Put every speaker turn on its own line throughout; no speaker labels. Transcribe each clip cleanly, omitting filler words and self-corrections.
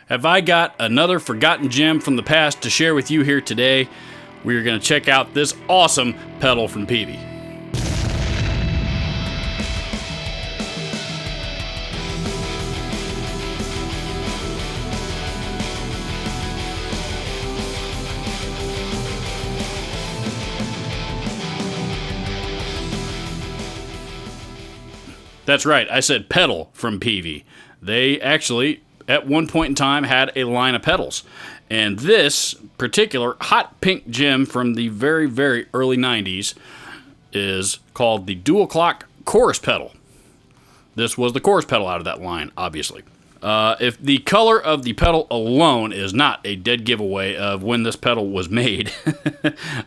have I got another forgotten gem from the past to share with you here today. We are going to check out this awesome pedal from Peavey. That's right, I said pedal from Peavey. They actually, at one point in time, had a line of pedals. And this particular hot pink gem from the very, very early 90s is called the Dual Clock Chorus Pedal. This was the chorus pedal out of that line, obviously. If the color of the pedal alone is not a dead giveaway of when this pedal was made,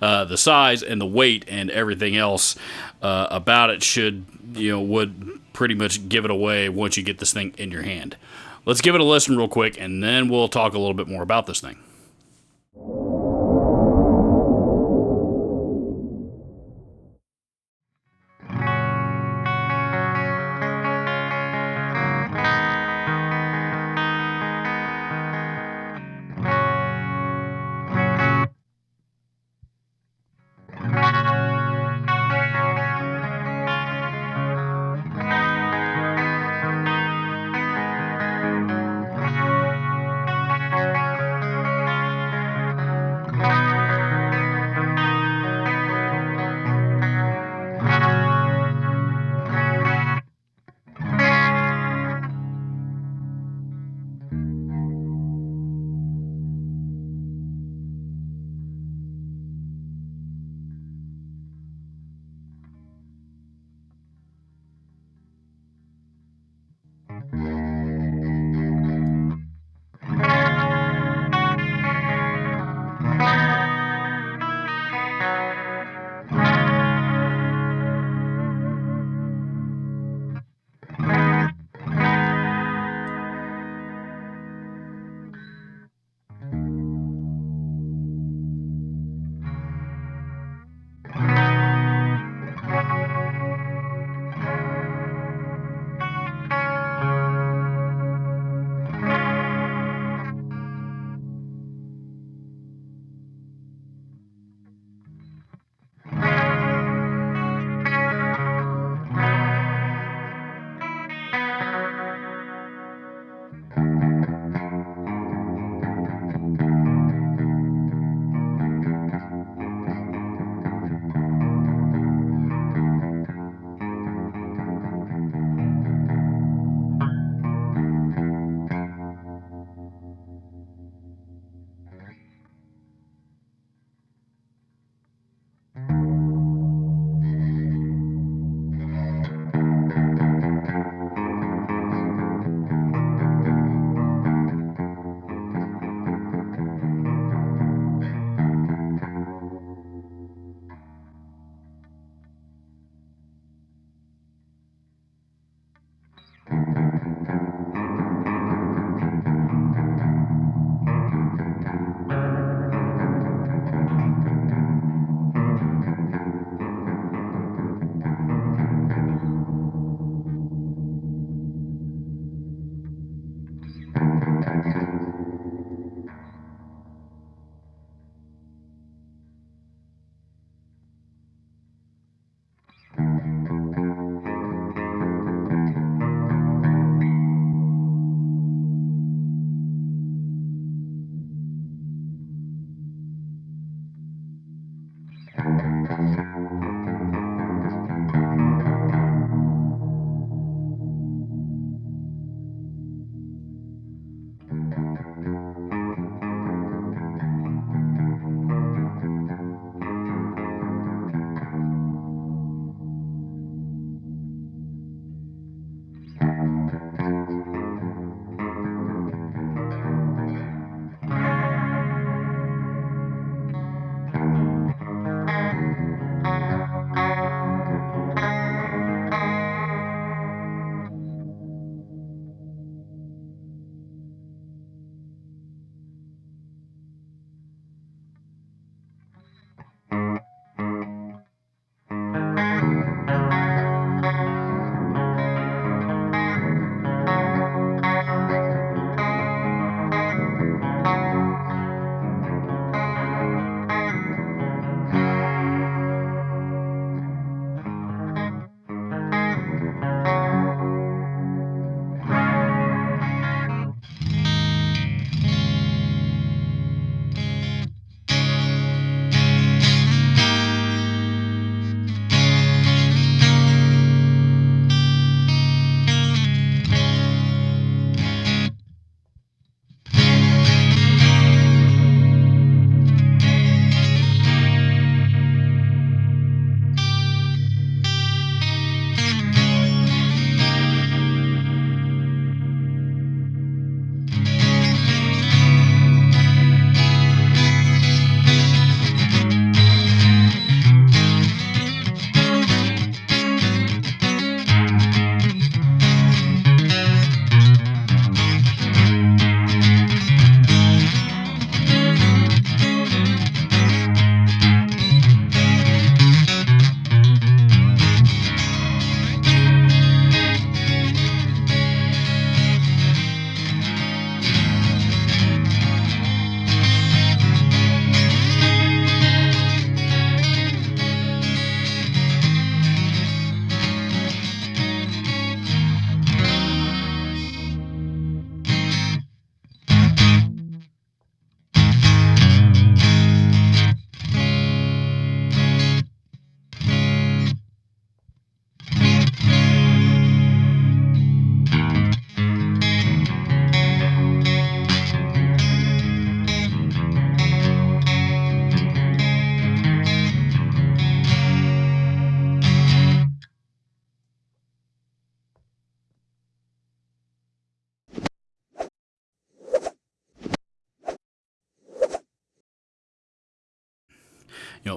the size and the weight and everything else about it would pretty much give it away once you get this thing in your hand. Let's give it a listen real quick, and then we'll talk a little bit more about this thing.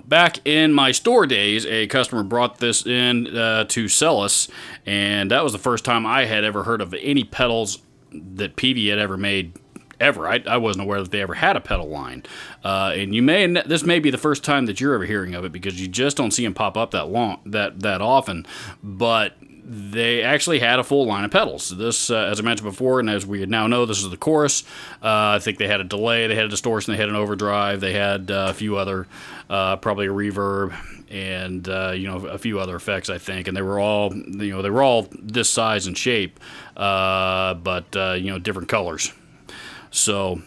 Back in my store days, a customer brought this in to sell us, and that was the first time I had ever heard of any pedals that Peavey had ever made. Ever, I wasn't aware that they ever had a pedal line, and this may be the first time that you're ever hearing of it because you just don't see them pop up that often. But they actually had a full line of pedals. This, as I mentioned before, and as we now know, this is the chorus. I think they had a delay, they had a distortion, they had an overdrive, they had a few other, probably a reverb, and a few other effects, I think. And they were all, they were all this size and shape, but different colors. So,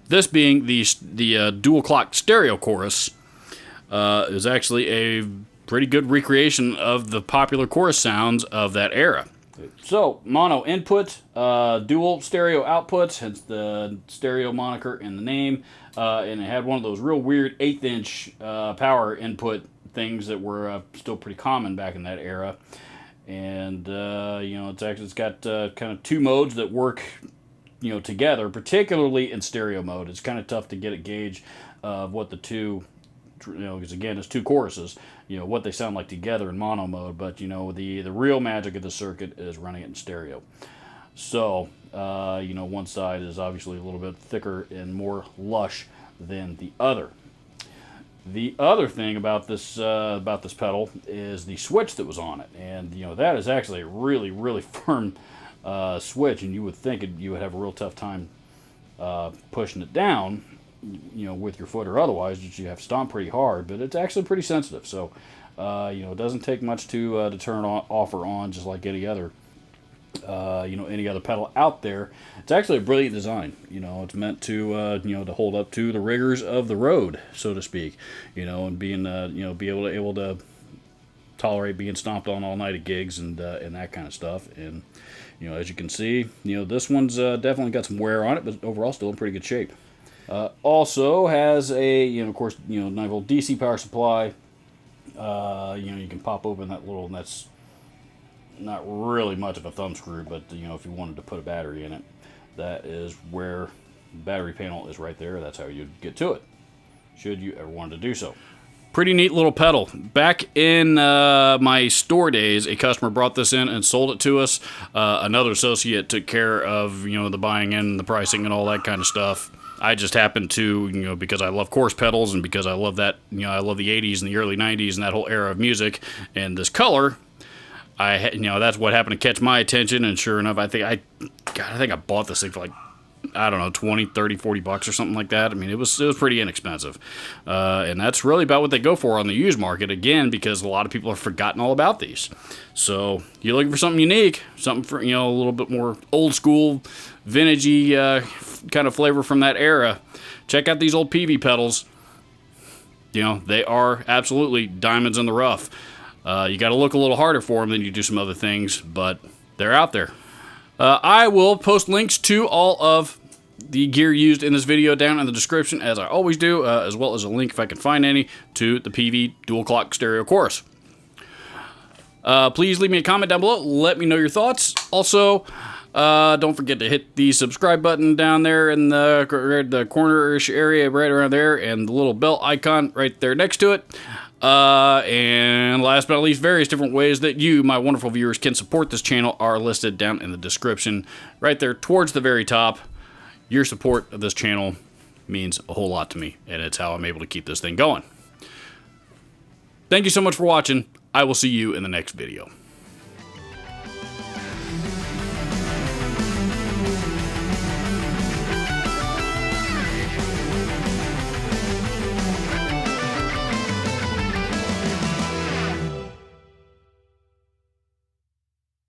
this being the dual clock stereo chorus, is actually a pretty good recreation of the popular chorus sounds of that era. So, mono input, dual stereo output, hence the stereo moniker in the name, and it had one of those real weird 1/8" power input things that were still pretty common back in that era. And it's got kind of two modes that work together, particularly in stereo mode. It's kind of tough to get a gauge of what the two, because again, it's two choruses, what they sound like together in mono mode, but the real magic of the circuit is running it in stereo. So, one side is obviously a little bit thicker and more lush than the other. The other thing about this pedal is the switch that was on it, and that is actually a really, really firm switch, and you would think you would have a real tough time pushing it down, with your foot or otherwise. You have to stomp pretty hard, but it's actually pretty sensitive. So, it doesn't take much to turn off or on, just like any other, any other pedal out there. It's actually a brilliant design. It's meant to, to hold up to the rigors of the road, so to speak. And being, be able to tolerate being stomped on all night at gigs and that kind of stuff. And as you can see, this one's definitely got some wear on it, but overall still in pretty good shape. Also has a, of course, 9-volt DC power supply. You can pop open that little, and that's not really much of a thumb screw, but if you wanted to put a battery in it, that is where the battery panel is right there. That's how you'd get to it, should you ever want to do so. Pretty neat little pedal. Back in my store days, a customer brought this in and sold it to us. Another associate took care of, the buying in, the pricing, and all that kind of stuff. I just happened to, because I love chorus pedals and because I love that, I love the 80s and the early 90s and that whole era of music and this color, that's what happened to catch my attention. And sure enough, I think I bought this thing for like, I don't know, 20, 30, 40 bucks or something like that. I mean, it was pretty inexpensive. And that's really about what they go for on the used market, again, because a lot of people have forgotten all about these. So you're looking for something unique, something for, a little bit more old school, vintagey kind of flavor from that era. Check out these old Peavey pedals. They are absolutely diamonds in the rough. You got to look a little harder for them than you do some other things, but they're out there. I will post links to all of the gear used in this video down in the description, as I always do, as well as a link, if I can find any, to the Peavey dual clock stereo chorus. Please leave me a comment down below. Let me know your thoughts. Also, don't forget to hit the subscribe button down there in the corner-ish area right around there, and the little bell icon right there next to it. And last but not least, various different ways that you, my wonderful viewers, can support this channel are listed down in the description right there towards the very top. Your support of this channel means a whole lot to me, and it's how I'm able to keep this thing going. Thank you so much for watching. I will see you in the next video.